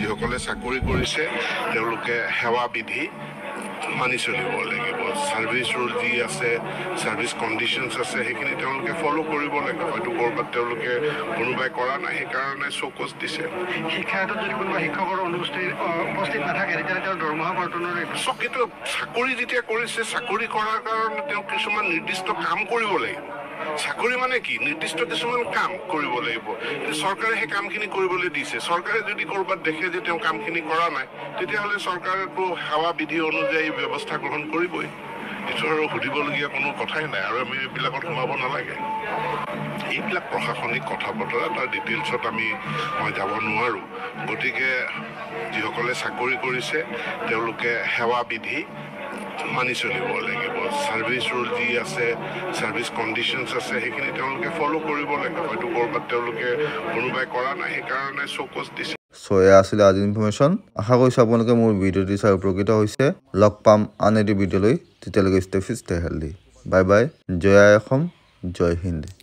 যিসকলে চাকৰি কৰিছে তেওঁলোকে সেৱা বিধি মানি চলিব লাগিব সাৰ্ভিস ৰুল যি আছে সাৰ্ভিস কণ্ডিশ্যনছ আছে সেইখিনি তেওঁলোকে ফলো কৰিব লাগিব হয়তো কৰবাত তেওঁলোকে কোনোবাই কৰা নাই সেইকাৰণে চৌকছ দিছে শিক্ষাটোত যদি কোনোবা শিক্ষকৰ উপস্থিত নাথাকে তেতিয়া তেওঁৰ দৰমহা কৰ্তনৰ কিন্তু চাকৰি যেতিয়া কৰিছে চাকৰি কৰাৰ কাৰণে তেওঁ কিছুমান নিৰ্দিষ্ট কাম কৰিব লাগিব চাকৰি মানে কি নিৰ্দিষ্ট কিছুমান কাম কৰিব লাগিব চৰকাৰে সেই কামখিনি কৰিবলৈ দিছে চৰকাৰে যদি কৰবাত দেখে যে তেওঁ কামখিনি কৰা নাই তেতিয়াহ'লে চৰকাৰেতো সেৱা বিধি অনুযায়ী ব্যৱস্থা গ্ৰহণ কৰিবই এইটো আৰু সুধিবলগীয়া কোনো কথাই নাই আৰু আমি এইবিলাকত সোমাব নালাগে এইবিলাক প্ৰশাসনিক কথা বতৰা তাৰ ডিটেইলছত মই যাব নোৱাৰোঁ গতিকে যিসকলে চাকৰি কৰিছে তেওঁলোকে সেৱা বিধি মানি চলিব লাগিব সাৰ্ভিস ৰুল যি আছে সাৰ্ভিস কণ্ডিশ্যনছ আছে সেইখিনি তেওঁলোকে ফলো কৰিব লাগিব হয়তো কৰবাত তেওঁলোকে কোনোবাই কৰা নাই সেইকাৰণে চৌকছ দিছে এয়া আছিলে আজিৰ ইনফৰমেশ্যন আশা কৰিছোঁ আপোনালোকে মোৰ ভিডিঅ'টি চাই উপকৃত হৈছে লগ পাম আন এটি ভিডিঅ'লৈ তেতিয়ালৈকে stay fit stay healthy bye bye জয় আই অসম জয় হিন্দ